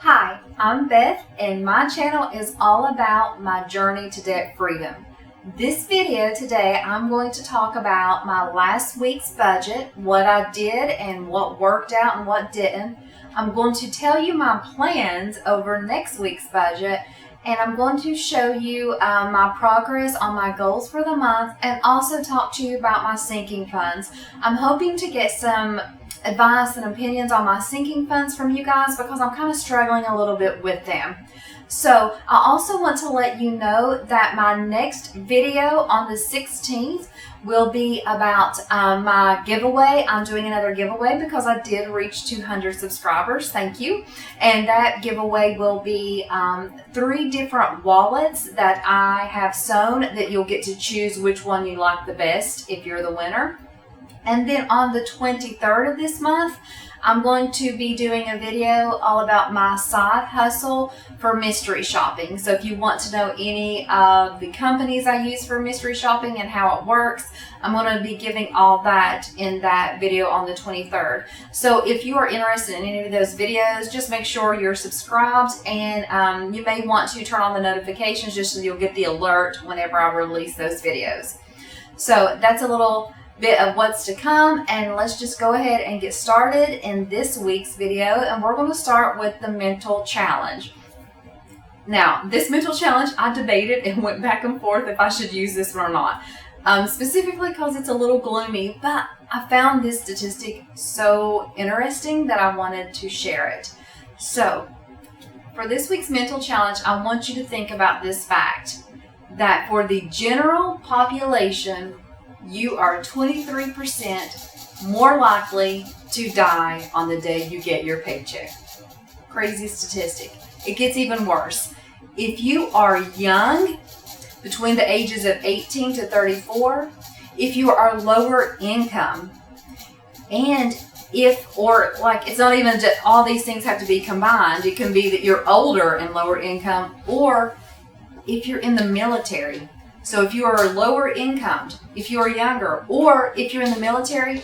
Hi, I'm Beth and my channel is all about my journey to debt freedom. This video today I'm going to talk about my last week's budget, what I did and what worked out and what didn't. I'm going to tell you my plans over next week's budget, and I'm going to show you my progress on my goals for the month and also talk to you about my sinking funds. I'm hoping to get some advice and opinions on my sinking funds from you guys because I'm kind of struggling a little bit with them. So I also want to let you know that my next video on the 16th will be about my giveaway. I'm doing another giveaway because I did reach 200 subscribers. Thank you. And that giveaway will be 3 different wallets that I have sewn that you'll get to choose which one you like the best if you're the winner. And then on the 23rd of this month, I'm going to be doing a video all about my side hustle for mystery shopping. So if you want to know any of the companies I use for mystery shopping and how it works, I'm going to be giving all that in that video on the 23rd. So if you are interested in any of those videos, just make sure you're subscribed, and you may want to turn on the notifications just so you'll get the alert whenever I release those videos. So that's a little bit of what's to come, and let's just go ahead and get started in this week's video. And we're going to start with the mental challenge. Now, this mental challenge, I debated and went back and forth if I should use this one or not, specifically because it's a little gloomy, but I found this statistic so interesting that I wanted to share it. So for this week's mental challenge, I want you to think about this fact, that for the general population, you are 23% more likely to die on the day you get your paycheck. Crazy statistic. It gets even worse. If you are young, between the ages of 18 to 34, if you are lower income, and it's not even just all these things have to be combined. It can be that you're older and lower income, or if you're in the military. So if you are lower income, if you are younger, or if you're in the military,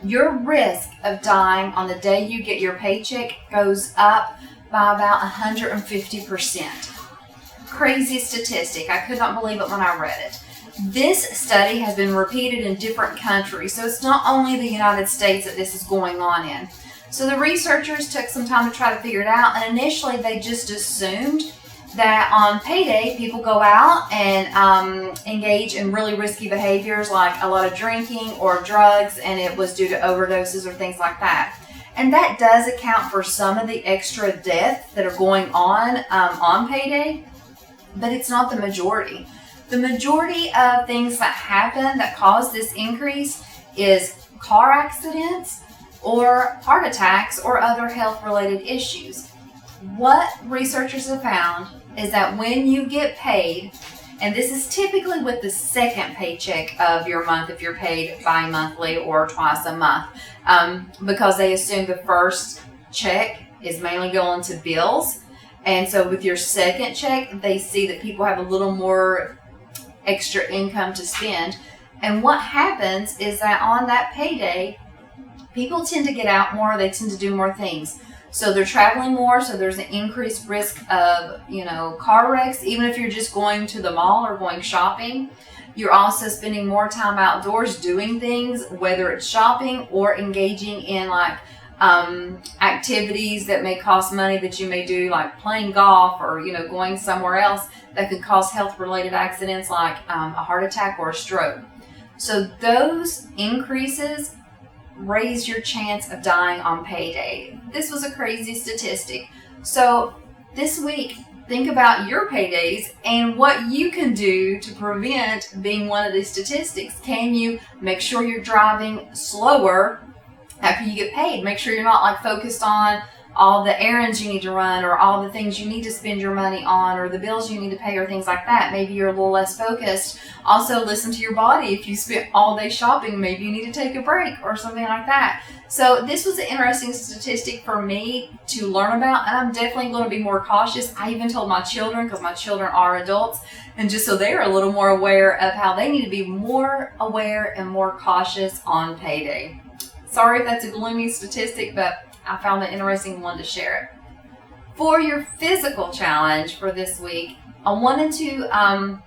your risk of dying on the day you get your paycheck goes up by about 150%. Crazy statistic. I could not believe it when I read it. This study has been repeated in different countries, so it's not only the United States that this is going on in. So the researchers took some time to try to figure it out, and initially they just assumed that on payday people go out and engage in really risky behaviors like a lot of drinking or drugs, and it was due to overdoses or things like that. And that does account for some of the extra deaths that are going on payday, but it's not the majority. The majority of things that happen that cause this increase is car accidents or heart attacks or other health-related issues. What researchers have found is that when you get paid, and this is typically with the second paycheck of your month if you're paid bi-monthly or twice a month, because they assume the first check is mainly going to bills. And so with your second check, they see that people have a little more extra income to spend. And what happens is that on that payday, people tend to get out more, they tend to do more things. So they're traveling more, so there's an increased risk of, car wrecks. Even if you're just going to the mall or going shopping, you're also spending more time outdoors doing things, whether it's shopping or engaging in activities that may cost money that you may do, like playing golf or, going somewhere else that could cause health-related accidents like a heart attack or a stroke. So those increases raise your chance of dying on payday. This was a crazy statistic. So this week, think about your paydays and what you can do to prevent being one of these statistics. Can you make sure you're driving slower after you get paid? Make sure you're not focused on all the errands you need to run or all the things you need to spend your money on or the bills you need to pay or things like that. Maybe you're a little less focused. Also, listen to your body. If you spent all day shopping, maybe you need to take a break or something like that. So this was an interesting statistic for me to learn about, and I'm definitely going to be more cautious. I even told my children, because my children are adults, and just so they're a little more aware of how they need to be more aware and more cautious on payday. Sorry if that's a gloomy statistic, but I found it interesting and wanted to share it. For your physical challenge for this week, I wanted to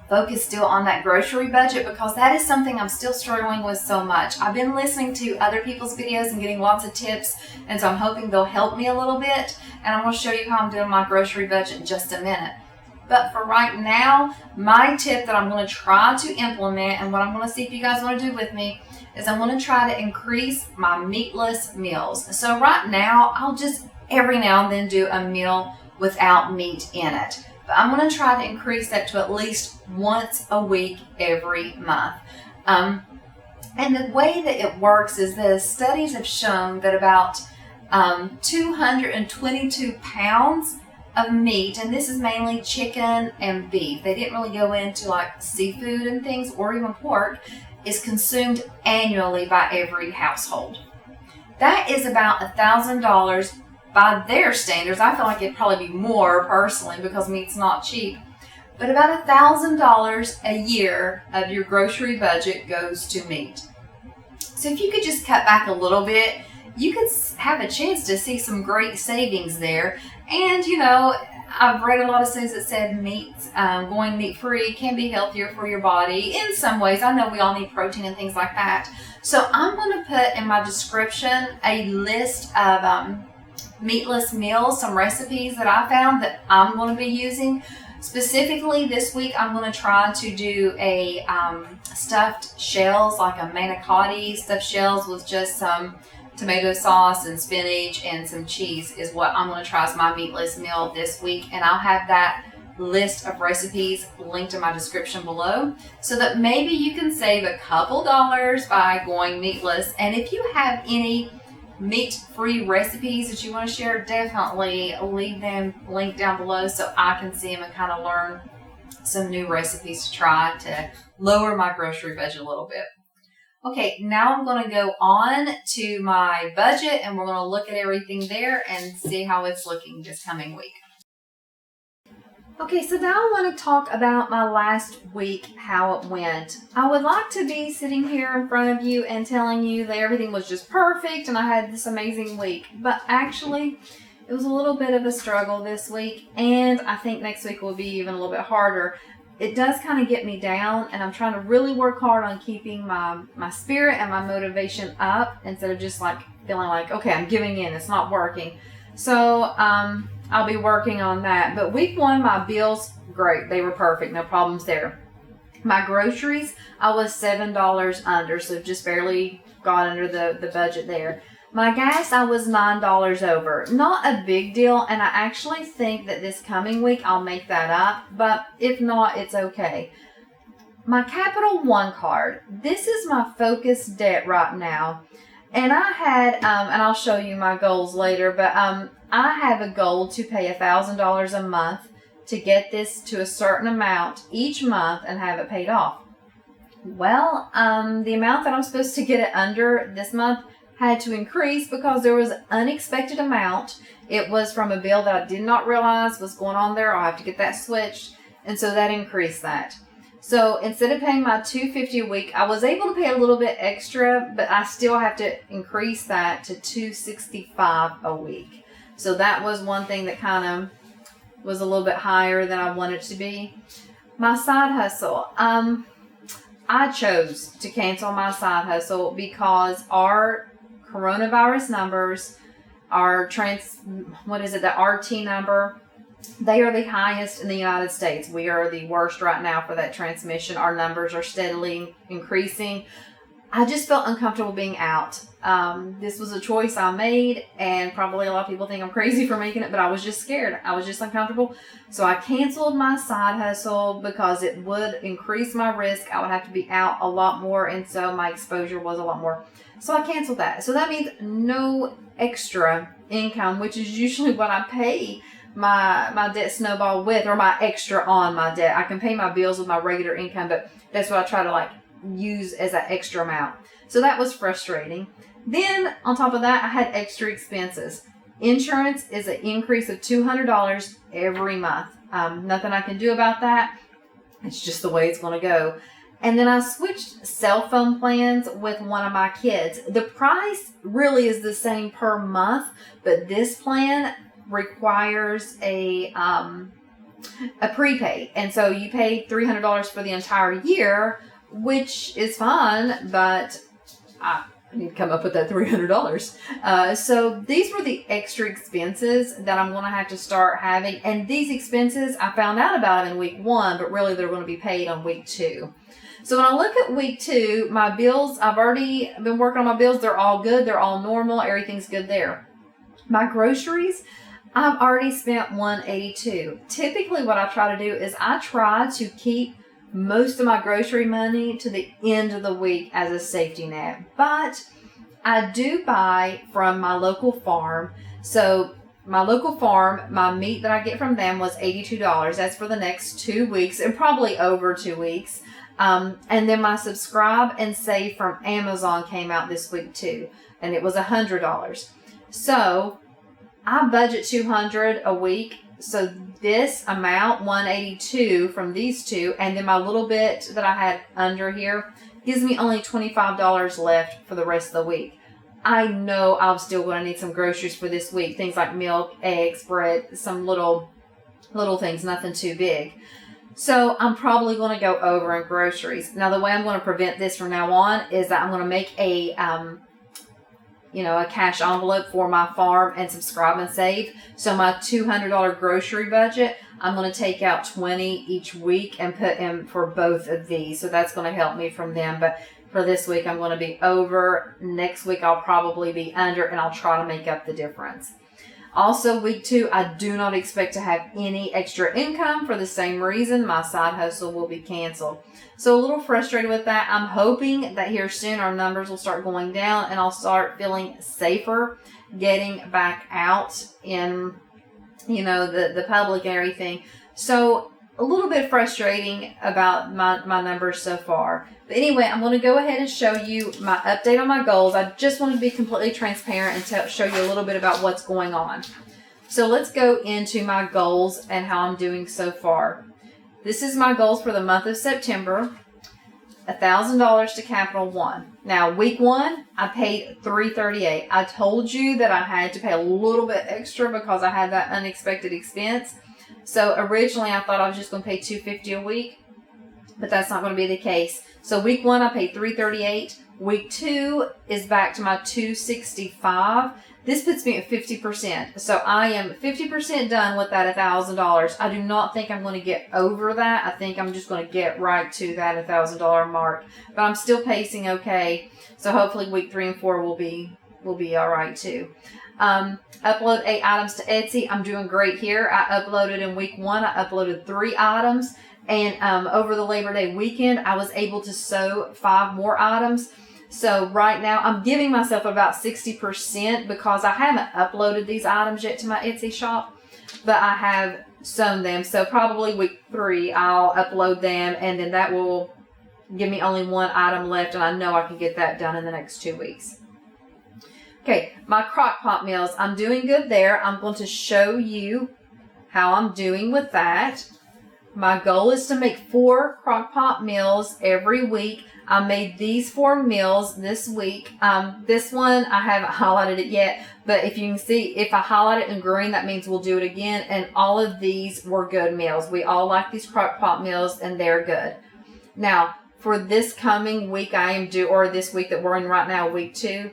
focus still on that grocery budget because that is something I'm still struggling with so much. I've been listening to other people's videos and getting lots of tips, and so I'm hoping they'll help me a little bit, and I'm going to show you how I'm doing my grocery budget in just a minute. But for right now, my tip that I'm going to try to implement, and what I'm going to see if you guys want to do with me, is I'm going to try to increase my meatless meals. So right now, I'll just every now and then do a meal without meat in it. But I'm going to try to increase that to at least once a week every month. And the way that it works is the studies have shown that about 222 pounds of meat, and this is mainly chicken and beef. They didn't really go into like seafood and things or even pork, is consumed annually by every household. That is about $1,000 by their standards. I feel like it'd probably be more personally because meat's not cheap. But about $1,000 a year of your grocery budget goes to meat. So if you could just cut back a little bit, you could have a chance to see some great savings there. And you know, I've read a lot of studies that said going meat-free can be healthier for your body in some ways. I know we all need protein and things like that. So I'm going to put in my description a list of meatless meals, some recipes that I found that I'm going to be using. Specifically this week, I'm going to try to do a stuffed shells, like a manicotti stuffed shells with just some tomato sauce and spinach and some cheese is what I'm going to try as my meatless meal this week. And I'll have that list of recipes linked in my description below so that maybe you can save a couple dollars by going meatless. And if you have any meat-free recipes that you want to share, definitely leave them linked down below so I can see them and kind of learn some new recipes to try to lower my grocery budget a little bit. Okay, now I'm going to go on to my budget and we're going to look at everything there and see how it's looking this coming week. Okay, so now I want to talk about my last week, how it went. I would like to be sitting here in front of you and telling you that everything was just perfect and I had this amazing week. But actually, it was a little bit of a struggle this week, and I think next week will be even a little bit harder. It does kind of get me down, and I'm trying to really work hard on keeping my spirit and my motivation up instead of just like feeling like, okay, I'm giving in, it's not working. So I'll be working on that. But week one, my bills, great. They were perfect. No problems there. My groceries, I was $7 under, so just barely got under the budget there. My gas, I was $9 over. Not a big deal, and I actually think that this coming week I'll make that up, but if not, it's okay. My Capital One card, this is my focus debt right now. And I had, and I'll show you my goals later, but I have a goal to pay $1,000 a month to get this to a certain amount each month and have it paid off. Well, the amount that I'm supposed to get it under this month had to increase because there was an unexpected amount. It was from a bill that I did not realize was going on there. I'll have to get that switched, and so that increased that. So instead of paying my $250 a week, I was able to pay a little bit extra, but I still have to increase that to $265 a week. So that was one thing that kind of was a little bit higher than I wanted it to be. My side hustle. I chose to cancel my side hustle because our coronavirus numbers, our the RT number, they are the highest in the United States. We are the worst right now for that transmission. Our numbers are steadily increasing. I just felt uncomfortable being out. This was a choice I made, and probably a lot of people think I'm crazy for making it, but I was just scared. I was just uncomfortable. So I canceled my side hustle because it would increase my risk. I would have to be out a lot more, and so my exposure was a lot more. So I canceled that. So that means no extra income, which is usually what I pay my debt snowball with, or my extra on my debt. I can pay my bills with my regular income, but that's what I try to use as an extra amount. So that was frustrating. Then on top of that, I had extra expenses. Insurance is an increase of $200 every month. Nothing I can do about that. It's just the way it's going to go. And then I switched cell phone plans with one of my kids. The price really is the same per month, but this plan requires a prepaid. And so you pay $300 for the entire year, which is fine, but I need to come up with that $300. So these were the extra expenses that I'm going to have to start having. And these expenses, I found out about them in week 1, but really they're going to be paid on week 2. So when I look at week 2, my bills, I've already been working on my bills. They're all good. They're all normal. Everything's good there. My groceries, I've already spent $182. Typically what I try to do is I try to keep most of my grocery money to the end of the week as a safety net. But I do buy from my local farm. So my local farm, my meat that I get from them was $82. That's for the next 2 weeks and probably over 2 weeks. And then my subscribe and save from Amazon came out this week too. And it was $100. So I budget $200 a week. So this amount, $182 from these two, and then my little bit that I had under here gives me only $25 left for the rest of the week. I know I'm still going to need some groceries for this week. Things like milk, eggs, bread, some little things, nothing too big. So I'm probably going to go over in groceries. Now, the way I'm going to prevent this from now on is that I'm going to make a cash envelope for my farm and subscribe and save. So my $200 grocery budget, I'm going to take out $20 each week and put in for both of these. So that's going to help me from them. But for this week, I'm going to be over. Next week, I'll probably be under, and I'll try to make up the difference. Also, week 2, I do not expect to have any extra income for the same reason. My side hustle will be canceled. So a little frustrated with that. I'm hoping that here soon our numbers will start going down and I'll start feeling safer getting back out in, the public and everything. So a little bit frustrating about my numbers so far. But anyway, I'm going to go ahead and show you my update on my goals. I just wanted to be completely transparent and show you a little bit about what's going on. So let's go into my goals and how I'm doing so far. This is my goals for the month of September. $1,000 to Capital One. Now, week 1, I paid $338. I told you that I had to pay a little bit extra because I had that unexpected expense. So originally I thought I was just going to pay $250 a week, but that's not going to be the case. So week 1 I paid $338. Week 2 is back to my $265. This puts me at 50%. So I am 50% done with that $1,000. I do not think I'm going to get over that. I think I'm just going to get right to that $1,000 mark. But I'm still pacing okay. So hopefully week 3 and 4 will be all right too. Upload 8 items to Etsy. I'm doing great here. I uploaded in week 1. I uploaded 3 items. And over the Labor Day weekend, I was able to sew 5 more items. So right now, I'm giving myself about 60% because I haven't uploaded these items yet to my Etsy shop, but I have sewn them. So probably week 3, I'll upload them, and then that will give me only 1 item left, and I know I can get that done in the next 2 weeks. Okay, my crock pot meals, I'm doing good there. I'm going to show you how I'm doing with that. My goal is to make 4 crock pot meals every week. I made these 4 meals this week. This one, I haven't highlighted it yet, but if you can see, if I highlight it in green, that means we'll do it again. And all of these were good meals. We all like these crock pot meals, and they're good. Now, for this coming week, this week that we're in right now, week 2,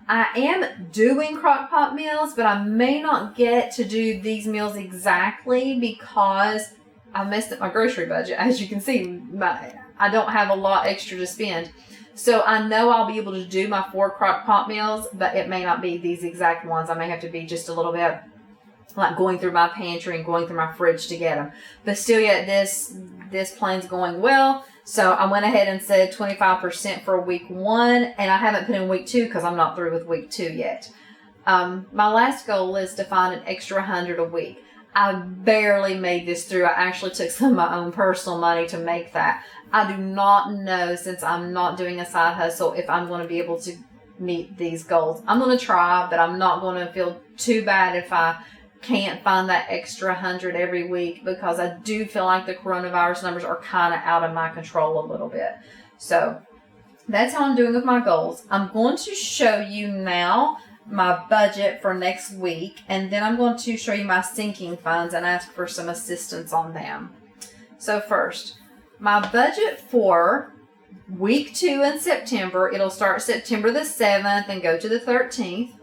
I am doing crock pot meals, but I may not get to do these meals exactly because I messed up my grocery budget. As you can see, I don't have a lot extra to spend. So I know I'll be able to do my 4 crock pot meals, but it may not be these exact ones. I may have to be just a little bit like going through my pantry and going through my fridge to get them. But still yet, this plan's going well. So I went ahead and said 25% for week 1, and I haven't put in week 2 because I'm not through with week 2 yet. My last goal is to find an extra 100 a week. I barely made this through. I actually took some of my own personal money to make that. I do not know, since I'm not doing a side hustle, if I'm going to be able to meet these goals. I'm going to try, but I'm not going to feel too bad if I can't find that extra 100 every week, because I do feel like the coronavirus numbers are kind of out of my control a little bit. So that's how I'm doing with my goals. I'm going to show you now my budget for next week, and then I'm going to show you my sinking funds and ask for some assistance on them. So first, my budget for week 2 in September, it'll start September the 7th and go to the 13th.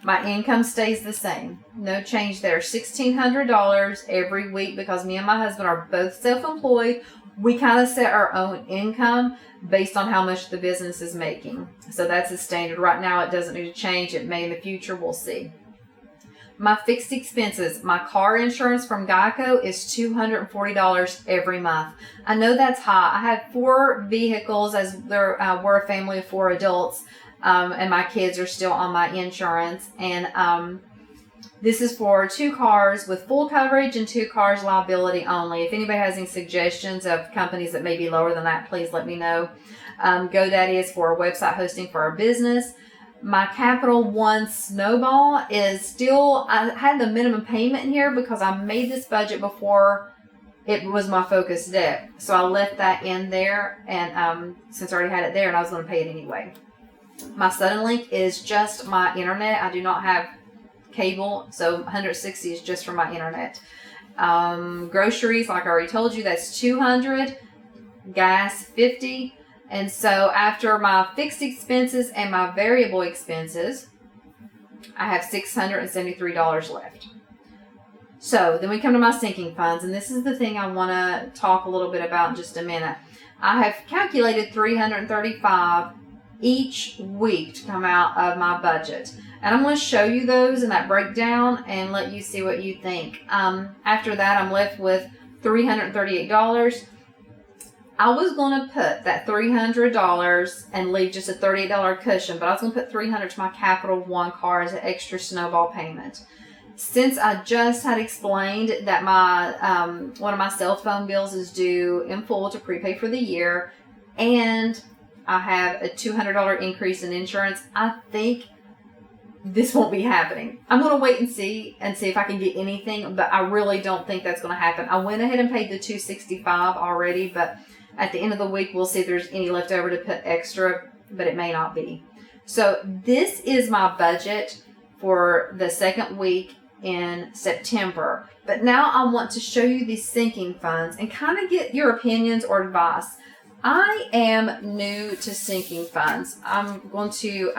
My income stays the same. No change there. $1,600 every week because me and my husband are both self-employed. We kind of set our own income based on how much the business is making. So that's the standard. Right now it doesn't need to change. It may in the future. We'll see. My fixed expenses. My car insurance from Geico is $240 every month. I know that's high. I have 4 vehicles as we're a family of 4 adults. And my kids are still on my insurance. And this is for 2 cars with full coverage and 2 cars liability only. If anybody has any suggestions of companies that may be lower than that, please let me know. GoDaddy is for website hosting for our business. My Capital One Snowball is still, I had the minimum payment in here because I made this budget before it was my focus debt. So I left that in there, and since I already had it there and I was going to pay it anyway. My Suddenlink is just my internet. I do not have cable, so 160 is just for my internet. Groceries, like I already told you, that's $200. Gas, $50. And so after my fixed expenses and my variable expenses, I have $673 left. So then we come to my sinking funds, and this is the thing I want to talk a little bit about in just a minute. I have calculated $335 each week to come out of my budget. And I'm going to show you those in that breakdown and let you see what you think. After that, I'm left with $338. I was going to put that $300 and leave just a $38 cushion, but I was going to put $300 to my Capital One car as an extra snowball payment. Since I just had explained that my one of my cell phone bills is due in full to prepay for the year, and I have a $200 increase in insurance, I think this won't be happening. I'm going to wait and see if I can get anything, but I really don't think that's going to happen. I went ahead and paid the $265 already, but at the end of the week, we'll see if there's any left over to put extra, but it may not be. So this is my budget for the second week in September. But now I want to show you these sinking funds and kind of get your opinions or advice. I am new to sinking funds. I'm going to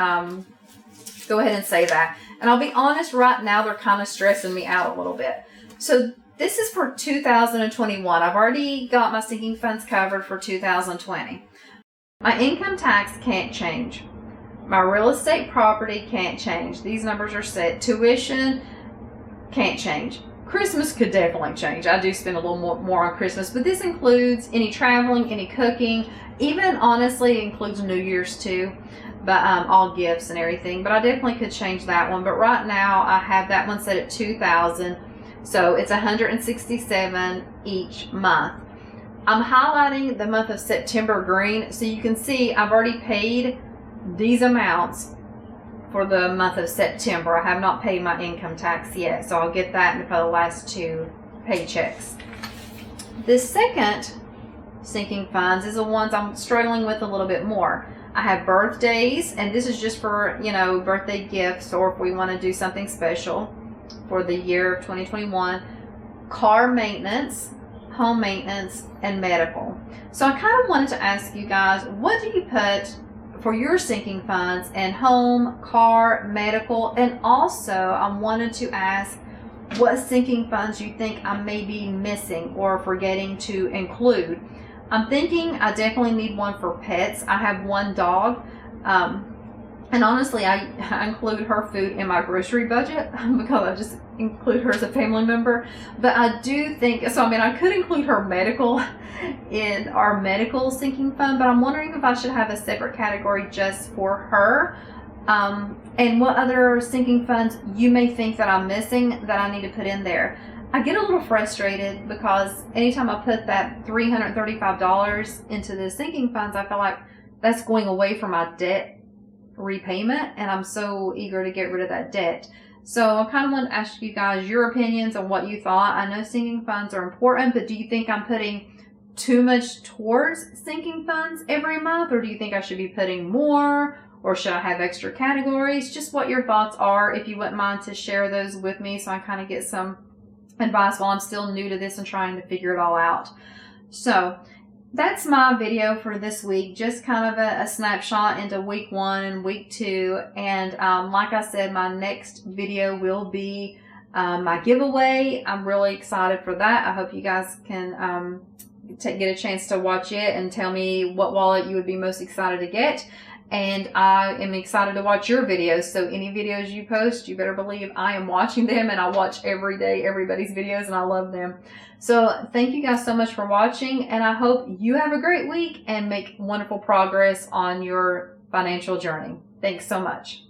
go ahead and say that. And I'll be honest, right now they're kind of stressing me out a little bit. So this is for 2021. I've already got my sinking funds covered for 2020. My income tax can't change. My real estate property can't change. These numbers are set. Tuition can't change. Christmas could definitely change. I do spend a little more on Christmas, but this includes any traveling, any cooking, even honestly includes New Year's too, but all gifts and everything. But I definitely could change that one. But right now I have that one set at $2,000. So it's $167 each month. I'm highlighting the month of September green so you can see I've already paid these amounts for the month of September. I have not paid my income tax yet, so I'll get that in the last 2 paychecks. The second sinking funds is the ones I'm struggling with a little bit more. I have birthdays, and this is just for, birthday gifts or if we want to do something special for the year of 2021, car maintenance, home maintenance, and medical. So I kind of wanted to ask you guys, what do you put for your sinking funds in home, car, medical, and also I wanted to ask what sinking funds you think I may be missing or forgetting to include. I'm thinking I definitely need one for pets. I have 1 dog. And honestly, I include her food in my grocery budget because I just include her as a family member. But I do think, I could include her medical in our medical sinking fund, but I'm wondering if I should have a separate category just for her. And what other sinking funds you may think that I'm missing that I need to put in there. I get a little frustrated because anytime I put that $335 into the sinking funds, I feel like that's going away from my debt repayment, and I'm so eager to get rid of that debt. So I kind of want to ask you guys your opinions on what you thought. I know sinking funds are important, but do you think I'm putting too much towards sinking funds every month, or do you think I should be putting more, or should I have extra categories? Just what your thoughts are, if you wouldn't mind to share those with me so I kind of get some advice while I'm still new to this and trying to figure it all out. So that's my video for this week, just kind of a snapshot into week 1 and week 2. And like I said, my next video will be my giveaway. I'm really excited for that. I hope you guys can get a chance to watch it and tell me what wallet you would be most excited to get. And I am excited to watch your videos. So any videos you post, you better believe I am watching them, and I watch every day everybody's videos, and I love them. So thank you guys so much for watching, and I hope you have a great week and make wonderful progress on your financial journey. Thanks so much.